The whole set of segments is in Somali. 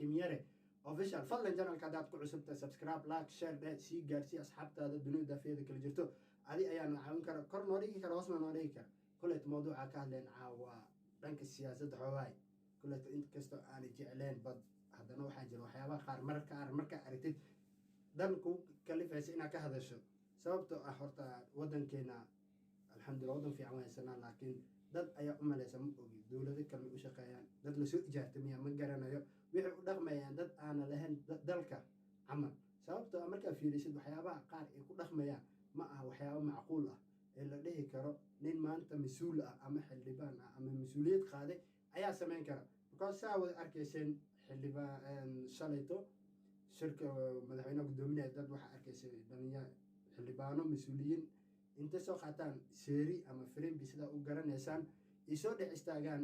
حكيم يري official فضلا جنرال كادات كل عصبت سبسكرايب لايك شير ده سي جارسي أصحاب هذا الدنيا ده في ذيك اللي جرتو هذه أيام عاون كر نوريك كر وصلنا نوريك كل موضوع كهلين عوا بنك السياسة حواي كل أنت كستو أنا جعلين بد هذا نوع حاجة وحياة خار مركا أرتد دمكو كلف هسينا كهذا الشيء سببته أحرت ودن كنا الحمد لله ودن في عوان سنة لكن dad ayaa u malaysa ma ogi dowlado kale u shaqeeyaan dad la soo ijaartamiya ma garanayo wixii u dhaqmayaan dad aan lahayn dalka camal sababtoo ah markaa fiirisid waxyaabaha qaar ay ku dhaqmayaan ma aha waxyaabo macquul ah ee la dhihi karo nin maanta mas-uul ah ama xildhibaan ah ama mas-uuliyad qaaday ayaa samayn kara because saa wada arkayseen xildhibaan shalayto shirka madaxweynaha guddoominaya dad waxaa arkaysay dhalinyaro xildhibaano mas-uuliyiin inta soo qaataan seeri ama firimbi sidaa u garanaysaan ay soo dhex istaagaan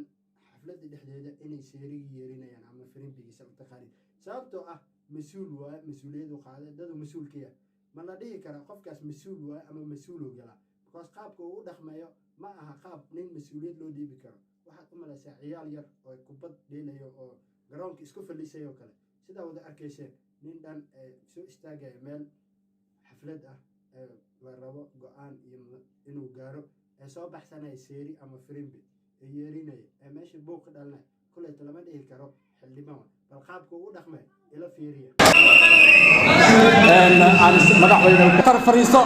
xafladda dhexdeeda inay seerigii yeerinayaan ama firimbigiisa u taqaanin sababtoo ah mas-uul waaye mas-uuliyadu qaaday dadu mas-uulkaya ma la dhihi karaa qofkaas mas-uul waaye ama mas-uuloo galaa because qaabka uu u dhaqmayo ma aha qaab nin mas-uuliyad loo dhiibi karo waxaad u malaysaa ciyaal yar oo kubad dheelayo oo garoonka isku fadhiisayoo kale sidaa wada arkayseen nin dhan soo istaagaya meel xaflad ah la rabo go-aan iyo inuu gaaro ee soo baxsanaya seeri ama firimbi ee yeerinaya ee meesha buuq ka dhalinaya kulleyta lama dhihi karo xildhibaan bal qaabka uu u dhaqmay ila fiiriya madaxweyne fariiso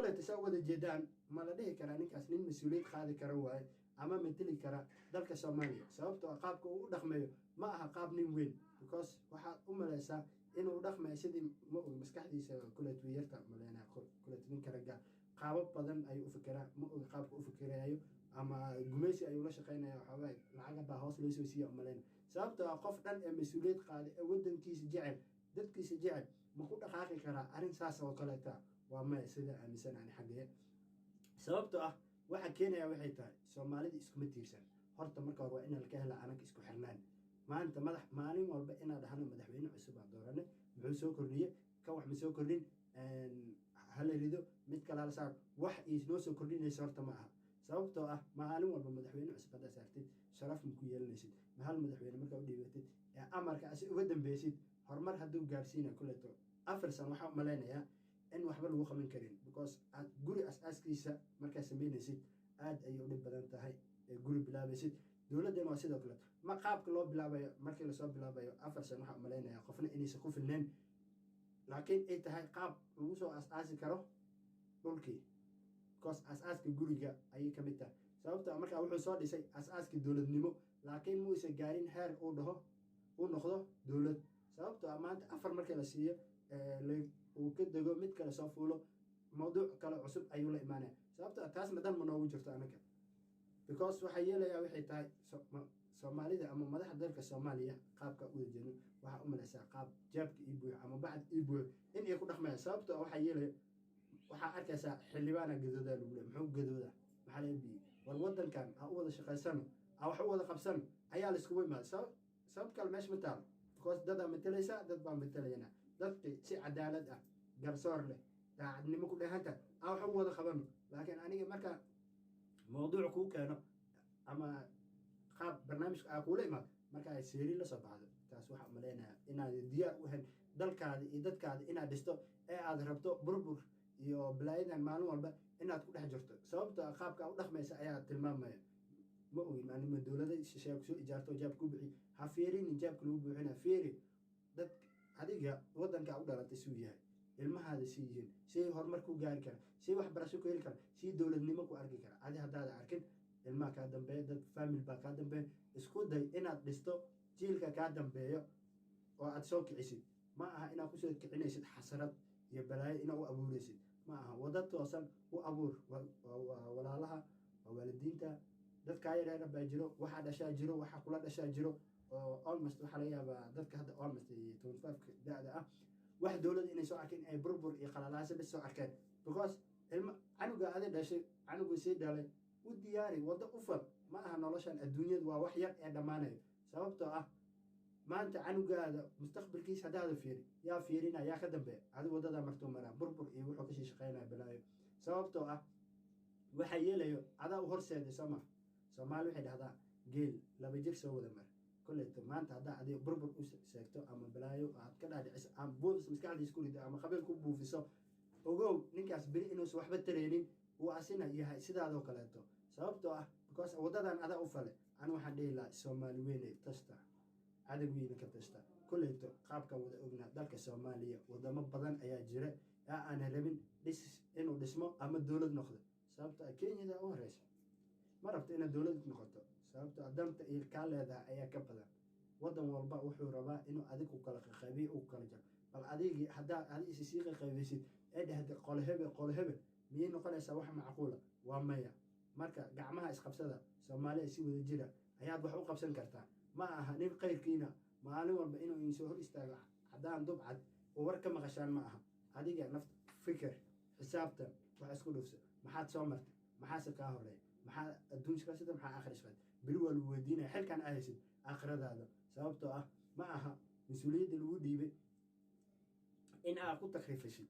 kulleyta saa wada jeedaan ma la dhihi karaa ninkaas nin mas-uuliyad qaadi kara waaye ama mateli kara dalka Soomaaliya sababtoo ah qaabka uu u dhaqmayo ma aha qaab nin weyn because waxaad u malaysaa inuu dhaqmay sidii ma og maskaxdiisa kula twiyarta maleena kula twin karaga qaabab badan ay u fikiraa ma og qaabka u fikirayo ama gumeysi ay ula shaqeynayaan waxaa lacaga baa hoos loo soo siiyo maleena sababtoo ah qof dhan ee mas-uuliyad qaaday ee wadankiisa jecel dadkiisa jecel ma ku dhaqaaqi karaa arrin saas oo kaleeta waa maya sida aaminsan aan xageeyo sababtoo ah waxa keenaya waxay tahay Soomaalida iskuma tiirsan horta marka hore waa in la ka helo anag isku xirnaan maanta maalin walba inaad dhahno madaxweyne cusub aan doorane muxuu soo kordhiyay ka wax ma soo kordhin hala rido mid kale la saar wax noo soo kordhinaysa horta ma aha sababtoo ah maalin walba madaxweyne cusub haddaad saartid sharaf ma ku yeelanaysid ma hal madaxweyne markaa u dhiibatid ee amarka asi uga dambeysid horumar hadduu gaarsiina kuleeto 4 sano waxaa malaynayaa in waxba lagu qaban karin because guri asaaskiisa markaa samaynaysid aad ayay u dhib badan tahay ee guri bilaabaysid dowladdan waa sidoo kale ma qaabka loo bilaabayo markii la soo bilaabayo 4 sano waxa malaynayaa qofna inaysan ku filneen laakiin ay tahay qaab lagu soo asaasi karo dhulkii because asaaska guriga ayay ka mid tahay sababtoo markaa wuxuu soo dhisay asaaska dowladnimo laakiin muusan gaarin heer uu dhaho uu noqdo dowlad sababtoo maanta 4 markii la siiyo uu ka dego mid kale soo fuulo mawduuc kale cusub ayuu la imaanaya sababtoo taasna dan ma noogu jirto anaga because waxa yeelayaa waxay tahay Soomaalida ama madaxda dalka Soomaaliya qaabka u jeedin waxa u malaysaa qaab jaabka iyo buux ama bacd iyo buux in ay ku dhaqmayaan sababtoo waxa yeelay waxa arkaysaa xildhibaana gadooda lagu leeyahay muxuu gadooda waxa la yidhi war wadankan ha u wada shaqeysano ha wax u wada qabsano ayaa la isku imaad sabab kale meesha ma taalo because dad ama talaysa dad baa matalayna dadkii si cadaalad ah garsoor leh daacadnimo ku dhahanta ha wax u wada qabano laakiin aniga marka mawduuc ku keeno ama qaab barnaamij kula imaad marka ay seeri la soo baxdo taas waxa maleynaa inaad diyaar u ahayn dalkaada iyo dadkaada inaad dhisto ee aad rabto burbur iyo balaayadan maalin walba inaad ku dhex jirto sababtoo qaabka u dhaqmaysa ayaa tilmaamaya ma ogin anima dowladda shisheeye ku soo ijaarto jaab ku bixi ha fiirin jaabka lagu buuxina fiiri dad adiga wadanka u dhalatay suu yahay ilmahaada sii yihiin si horumar ku gaari kara si waxbarasho ku heli kara si dowladnimo ku arki kara adi haddaad arkin ilmaha kaa dambeeya dad family baa kaa dambeeya isku day inaad dhisto jiilka kaa dambeeyo oo aad soo kicisid ma aha inaad kusoo kicinaysid xasarad iyo balaayo inaad u abuuraysid ma aha wada toosan u abuur walaalaha waa waalidiinta dadkaa yareera baa jiro waxaa dhashaa jiro waxaa kula dhashaa jiro oo almost waxaa laga yaabaa dadka hadda almost 25 da'da ah wax dowladda inay soo arkeen ay burbur iyo qalalaase bis soo arkeen because ilma canuga aday dhashay canugu sii dhalay u diyaari wada u fal ma aha noloshan adduunyadu waa wax yar ee dhamaanayo sababtoo ah maanta canugaada mustaqbalkiisa haddaada fiiri yaa fiirina yaa ka dambeeya adigu wadada martuu maraa burbur iyo wuxuu kasii shaqeynaya balaayo sababtoo ah waxa yeelayo adaa u horseeday soo maha Soomaali waxay dhahdaa geel laba jir soo wada mar koleyto maanta haddaa adiga burbur u sheegto ama balaayo aad ka dhaadhiciso ama buufis maskaxdiisa ku rido ama qabiil ku buufiso ogow ninkaas beri inuusan waxba tareynin uu asina yahay sidaadoo kaleeto sababtoo ah because waddadan adaa u fale anu waxaan dhihi lahaa soomaali weyne tasta cadawgiina ka tasta koleyto qaabkan wada ognaa dalka soomaaliya wadamo badan ayaa jira ee aan rabin inuu dhismo ama dowlad noqdo sababtoo ah kenyada u horeysa ma rabto inaad dowlad noqoto sababtoo ah danta iyo kaa leedaha ayaa ka badan waddan walba wuxuu rabaa inuu adig u kala qaqaybiyo u kala jaro bal adigii haddaa adi isisii qaqaybaysid ee dhahda qolhebel miyay noqonaysaa wax macquula waa maya marka gacmaha isqabsada soomaaliya si wada jira ayaad wax u qabsan kartaa ma aha nin qayrkiina maalin walba inuu idinsoo hor istaago haddaan dubcad oo war ka maqashaan ma aha adiga nafta fikir xisaabtan wax isku dhufso maxaad soo martay maxaase kaa horeeya maxaa adduunka sida maxaa akhrisfad beri waa lagu weydiinaya xilkan aad haysid aakhiradaada sababtoo ah ma aha mas-uuliyadda lagu dhiibay in aad ku takrifashid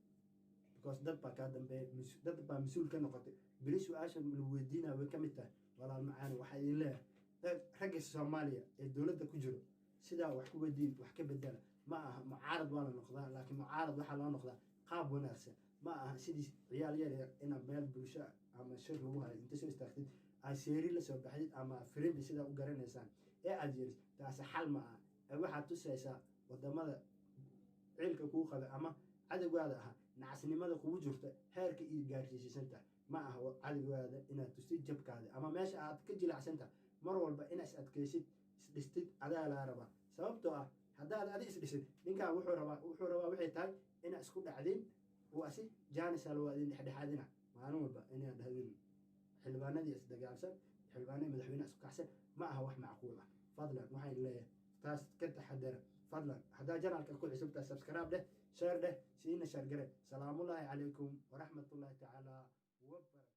because dad baa kaa dambeeya dad baa mas-uul ka noqotay beri su-aasha lagu weydiinaya way ka mid tahay walaal macaani waxaa idin leeyahay ragga soomaaliya ee dowladda ku jiro sidaa wax ku weydiin wax ka bedela ma aha mucaarad waa la noqdaa laakiin mucaarad waxaa loo noqdaa qaab wanaagsan ma aha sidii ciyaal yar yar inaad meel bulsho ama shir lagu hayo inta soo istaagtid aad seeri la soo baxdid ama firimbi sidaa u garanaysaan ee aad yeris taasi xal ma aha waxaad tusaysaa wadamada ciilka kuu qaba ama cadawgaada aha nacasnimada kugu jirta heerka iyo gaarsiisiisantaha ma aha cadawgaada inaad tustid jabkaada ama meesha aad ka jilacsantaha mar walba inaad is adkaysid isdhistid adaa laa rabaa sababtoo ah haddaad adi isdhisid ninkaa wuxuu rabaa waxay tahay inaad isku dhacdin oo asi jaanisal waa idin dhexdhexaadina maalin walba inaad dhahdin xildhibaanadii isdagaalsan xildhibaanadii madaxweyne isku kacsan ma aha wax macquul ah fadlan waxaan leeyahay taas ka taxadara fadlan haddaa janaalka ku cusubtaa subscribe dheh share dheh siina shargare salaamullaahi calaykum waraxmatullaahi tacaala wabarakatu